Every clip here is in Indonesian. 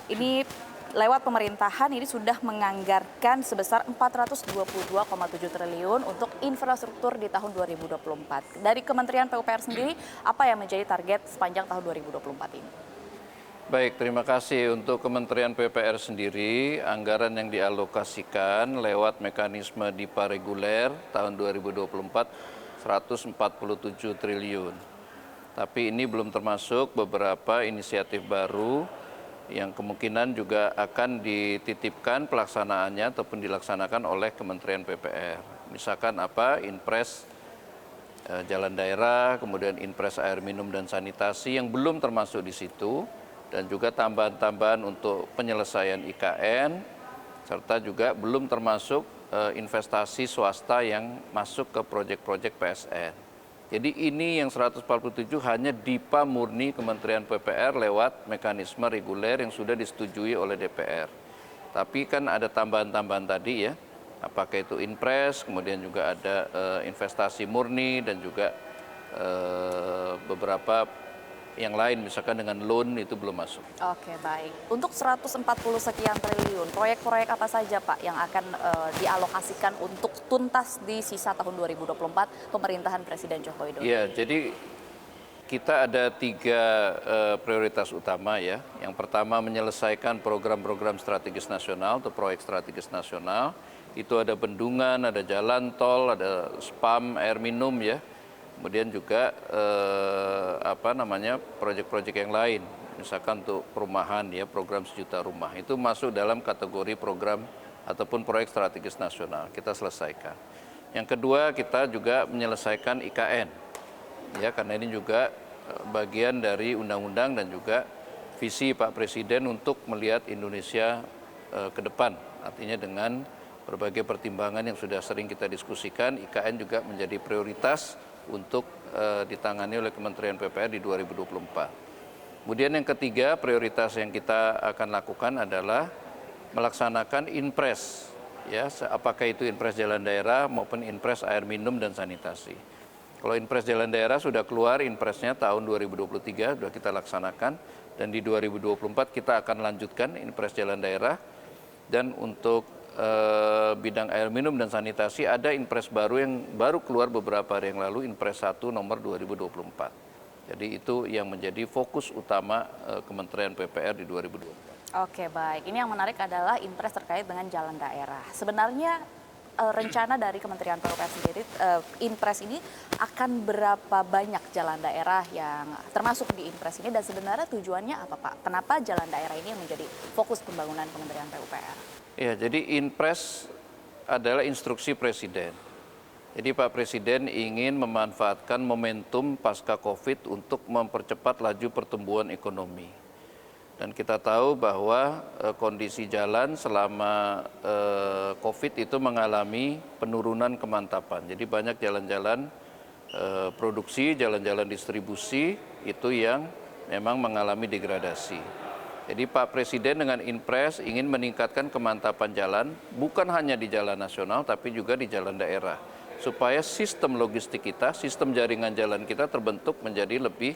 Ini lewat pemerintahan ini sudah menganggarkan sebesar 422,7 triliun untuk infrastruktur di tahun 2024. Dari Kementerian PUPR sendiri, apa yang menjadi target sepanjang tahun 2024 ini? Baik, terima kasih. Untuk Kementerian PUPR sendiri, anggaran yang dialokasikan lewat mekanisme DIPA reguler tahun 2024 147 triliun. Tapi ini belum termasuk beberapa inisiatif baru yang kemungkinan juga akan dititipkan pelaksanaannya ataupun dilaksanakan oleh Kementerian PUPR. Misalkan apa? Inpres jalan daerah, kemudian inpres air minum dan sanitasi yang belum termasuk di situ, dan juga tambahan-tambahan untuk penyelesaian IKN, serta juga belum termasuk investasi swasta yang masuk ke proyek-proyek PSN. Jadi ini yang 147 hanya DIPA murni Kementerian PUPR lewat mekanisme reguler yang sudah disetujui oleh DPR. Tapi kan ada tambahan-tambahan tadi ya, apakah itu inpres, kemudian juga ada investasi murni dan juga beberapa yang lain, misalkan dengan loan itu belum masuk. Oke, baik. Untuk 140 sekian triliun, proyek-proyek apa saja Pak yang akan dialokasikan untuk tuntas di sisa tahun 2024 pemerintahan Presiden Joko Widodo? Ya, jadi kita ada 3 prioritas utama ya. Yang pertama menyelesaikan program-program strategis nasional atau proyek strategis nasional. Itu ada bendungan, ada jalan tol, ada spam, air minum ya. Kemudian juga proyek-proyek yang lain, misalkan untuk perumahan ya, program 1 juta rumah itu masuk dalam kategori program ataupun proyek strategis nasional, kita selesaikan. Yang kedua, kita juga menyelesaikan IKN ya, karena ini juga bagian dari undang-undang dan juga visi Pak Presiden untuk melihat Indonesia ke depan. Artinya dengan berbagai pertimbangan yang sudah sering kita diskusikan, IKN juga menjadi prioritas untuk ditangani oleh Kementerian PUPR di 2024. Kemudian yang ketiga, prioritas yang kita akan lakukan adalah melaksanakan inpres, ya, apakah itu inpres jalan daerah maupun inpres air minum dan sanitasi. Kalau inpres jalan daerah sudah keluar, inpresnya tahun 2023 sudah kita laksanakan, dan di 2024 kita akan lanjutkan inpres jalan daerah. Dan untuk bidang air minum dan sanitasi ada inpres baru yang baru keluar beberapa hari yang lalu, inpres 1 nomor 2024. Jadi itu yang menjadi fokus utama Kementerian PUPR di 2024. Oke, baik. Ini yang menarik adalah inpres terkait dengan jalan daerah. Sebenarnya rencana dari Kementerian PUPR sendiri, inpres ini akan berapa banyak jalan daerah yang termasuk di inpres ini, dan sebenarnya tujuannya apa Pak? Kenapa jalan daerah ini yang menjadi fokus pembangunan Kementerian PUPR? Ya, jadi inpres adalah instruksi Presiden. Jadi Pak Presiden ingin memanfaatkan momentum pasca COVID untuk mempercepat laju pertumbuhan ekonomi. Dan kita tahu bahwa kondisi jalan selama COVID itu mengalami penurunan kemantapan. Jadi banyak jalan-jalan produksi, jalan-jalan distribusi itu yang memang mengalami degradasi. Jadi Pak Presiden dengan inpres ingin meningkatkan kemantapan jalan, bukan hanya di jalan nasional tapi juga di jalan daerah. Supaya sistem logistik kita, sistem jaringan jalan kita terbentuk menjadi lebih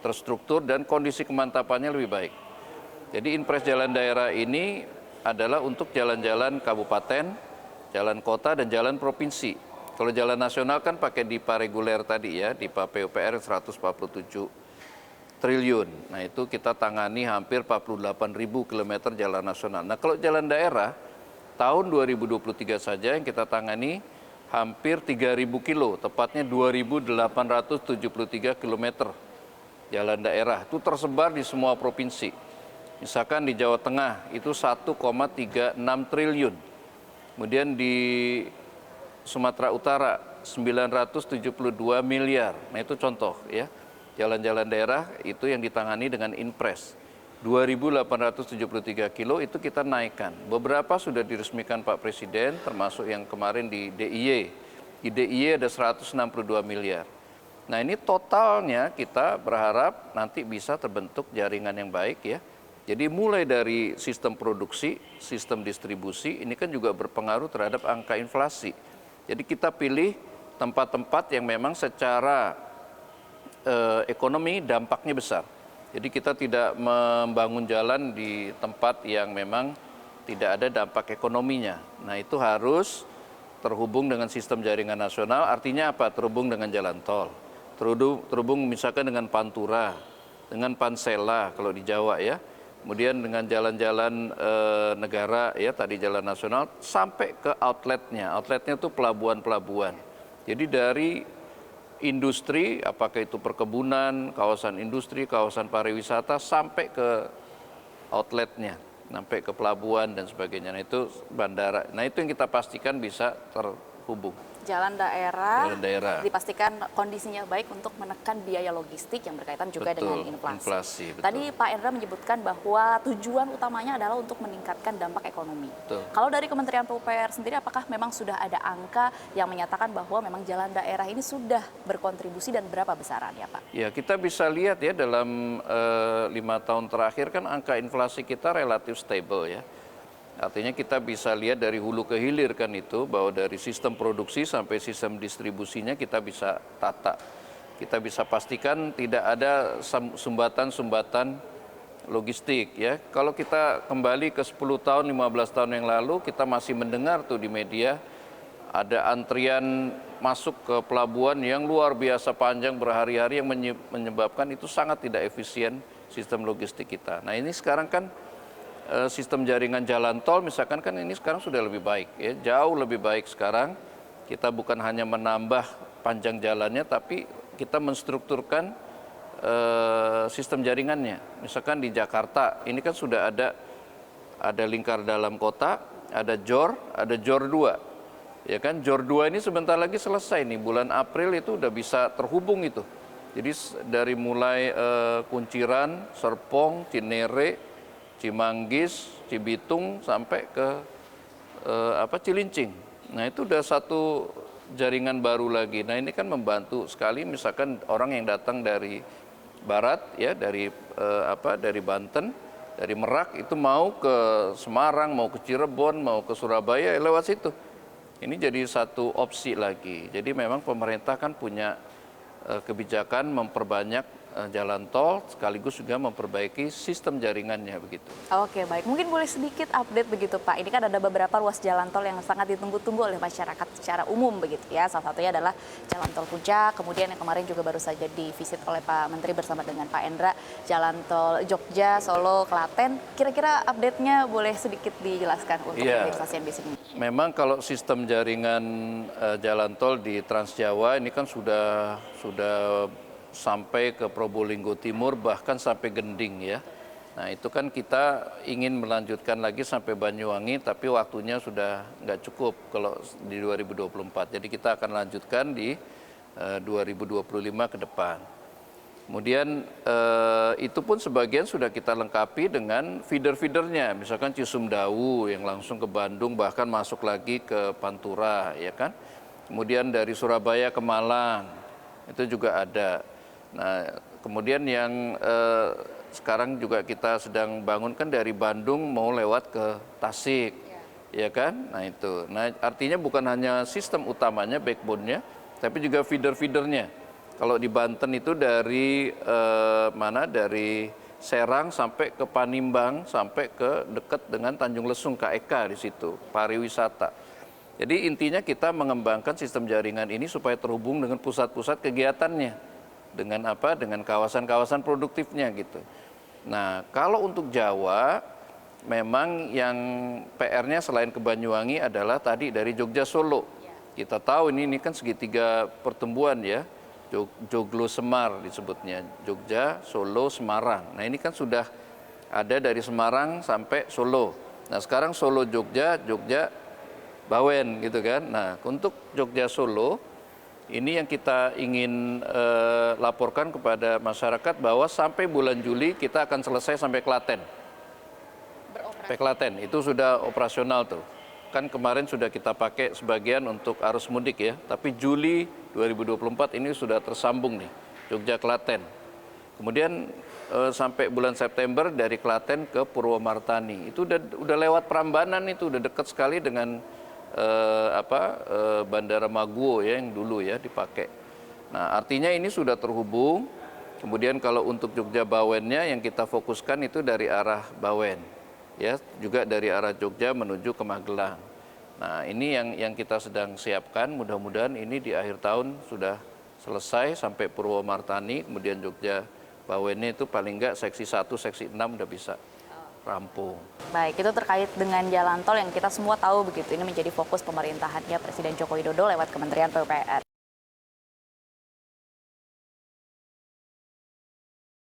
terstruktur dan kondisi kemantapannya lebih baik. Jadi inpres jalan daerah ini adalah untuk jalan-jalan kabupaten, jalan kota, dan jalan provinsi. Kalau jalan nasional kan pakai DIPA reguler tadi ya, DIPA PUPR 147 triliun. Nah itu kita tangani hampir 48.000 kilometer jalan nasional. Nah kalau jalan daerah, tahun 2023 saja yang kita tangani hampir 3.000 kilo, tepatnya 2.873 kilometer jalan daerah. Itu tersebar di semua provinsi. Misalkan di Jawa Tengah itu 1,36 triliun. Kemudian di Sumatera Utara 972 miliar. Nah itu contoh ya. Jalan-jalan daerah itu yang ditangani dengan inpres. 2.873 kilo itu kita naikkan. Beberapa sudah diresmikan Pak Presiden, termasuk yang kemarin di DIY. Di DIY ada 162 miliar. Nah ini totalnya kita berharap nanti bisa terbentuk jaringan yang baik ya. Jadi mulai dari sistem produksi, sistem distribusi, ini kan juga berpengaruh terhadap angka inflasi. Jadi kita pilih tempat-tempat yang memang secara ekonomi dampaknya besar. Jadi kita tidak membangun jalan di tempat yang memang tidak ada dampak ekonominya. Nah itu harus terhubung dengan sistem jaringan nasional, artinya apa? Terhubung dengan jalan tol, terhubung misalkan dengan Pantura, dengan Pansela kalau di Jawa ya, kemudian dengan jalan-jalan negara ya tadi jalan nasional sampai ke outletnya itu pelabuhan-pelabuhan. Jadi dari industri, apakah itu perkebunan, kawasan industri, kawasan pariwisata, sampai ke outletnya, sampai ke pelabuhan dan sebagainya. Nah itu bandara. Nah itu yang kita pastikan bisa terhubung. Jalan daerah, Jalan daerah. dipastikan kondisinya baik untuk menekan biaya logistik yang berkaitan juga Betul, dengan inflasi. betul. Tadi Pak Endra menyebutkan bahwa tujuan utamanya adalah untuk meningkatkan dampak ekonomi. Betul. Kalau dari Kementerian PUPR sendiri, apakah memang sudah ada angka yang menyatakan bahwa memang jalan daerah ini sudah berkontribusi dan berapa besarannya, Pak? Ya kita bisa lihat ya dalam 5 tahun terakhir kan angka inflasi kita relatif stable ya. Artinya kita bisa lihat dari hulu ke hilir kan itu, bahwa dari sistem produksi sampai sistem distribusinya kita bisa tata. Kita bisa pastikan tidak ada sumbatan-sumbatan logistik ya. Kalau kita kembali ke 10 tahun, 15 tahun yang lalu, kita masih mendengar tuh di media ada antrian masuk ke pelabuhan yang luar biasa panjang berhari-hari yang menyebabkan itu sangat tidak efisien sistem logistik kita. Nah ini sekarang kan sistem jaringan jalan tol misalkan kan ini sekarang sudah lebih baik ya, jauh lebih baik sekarang. Kita bukan hanya menambah panjang jalannya tapi kita menstrukturkan sistem jaringannya. Misalkan di Jakarta ini kan sudah ada lingkar dalam kota, ada JOR 2. Ya kan, JOR 2 ini sebentar lagi selesai nih, bulan April itu udah bisa terhubung itu. Jadi dari mulai Kunciran, Serpong, Cinere, Cimanggis, Cibitung sampai ke Cilincing. Nah itu udah satu jaringan baru lagi. Nah ini kan membantu sekali misalkan orang yang datang dari barat ya, dari Banten, dari Merak itu mau ke Semarang, mau ke Cirebon, mau ke Surabaya lewat situ. Ini jadi satu opsi lagi. Jadi memang pemerintah kan punya kebijakan memperbanyak jalan tol sekaligus juga memperbaiki sistem jaringannya begitu. Oke, baik. Mungkin boleh sedikit update begitu, Pak. Ini kan ada beberapa ruas jalan tol yang sangat ditunggu-tunggu oleh masyarakat secara umum begitu ya. Salah satunya adalah Jalan Tol Puncak, kemudian yang kemarin juga baru saja divisit oleh Pak Menteri bersama dengan Pak Endra, Jalan Tol Jogja, Solo, Klaten. Kira-kira update-nya boleh sedikit dijelaskan untuk stasiun di sini? Memang kalau sistem jaringan jalan tol di Trans Jawa ini kan sudah sampai ke Probolinggo Timur, bahkan sampai Gending ya. Nah itu kan kita ingin melanjutkan lagi sampai Banyuwangi, tapi waktunya sudah nggak cukup kalau di 2024. Jadi kita akan lanjutkan di 2025 ke depan. Kemudian itu pun sebagian sudah kita lengkapi dengan feeder-feedernya, misalkan Cisumdawu yang langsung ke Bandung, bahkan masuk lagi ke Pantura, ya kan. Kemudian dari Surabaya ke Malang, itu juga ada. Nah, kemudian yang sekarang juga kita sedang bangunkan dari Bandung mau lewat ke Tasik, ya kan? Nah itu, nah artinya bukan hanya sistem utamanya, backbone-nya, tapi juga feeder-feedernya. Kalau di Banten itu dari dari Serang sampai ke Panimbang, sampai ke dekat dengan Tanjung Lesung, KEK di situ, pariwisata. Jadi intinya kita mengembangkan sistem jaringan ini supaya terhubung dengan pusat-pusat kegiatannya. Dengan apa? Dengan kawasan-kawasan produktifnya gitu. Nah, kalau untuk Jawa, memang yang PR-nya selain ke Banyuwangi adalah tadi dari Jogja Solo. Kita tahu ini kan segitiga pertumbuhan ya, Joglo Semar disebutnya, Jogja, Solo, Semarang. Nah ini kan sudah ada dari Semarang sampai Solo. Nah sekarang Solo Jogja, Jogja Bawen gitu kan. Nah untuk Jogja Solo, ini yang kita ingin laporkan kepada masyarakat bahwa sampai bulan Juli kita akan selesai sampai Klaten. Sampai Klaten, itu sudah operasional tuh. Kan kemarin sudah kita pakai sebagian untuk arus mudik ya, tapi Juli 2024 ini sudah tersambung nih, Jogja Klaten. Kemudian sampai bulan September dari Klaten ke Purwomartani, itu udah lewat Prambanan, itu udah dekat sekali dengan Bandara Maguwo ya yang dulu ya dipakai. Nah artinya ini sudah terhubung. Kemudian kalau untuk Jogja Bawennya yang kita fokuskan itu dari arah Bawen, ya juga dari arah Jogja menuju ke Magelang. Nah ini yang kita sedang siapkan, mudah-mudahan ini di akhir tahun sudah selesai sampai Purwomartani, kemudian Jogja Bawennya itu paling enggak seksi 1, seksi 6 udah bisa rampung. Baik, itu terkait dengan jalan tol yang kita semua tahu begitu. Ini menjadi fokus pemerintahannya Presiden Joko Widodo lewat Kementerian PUPR.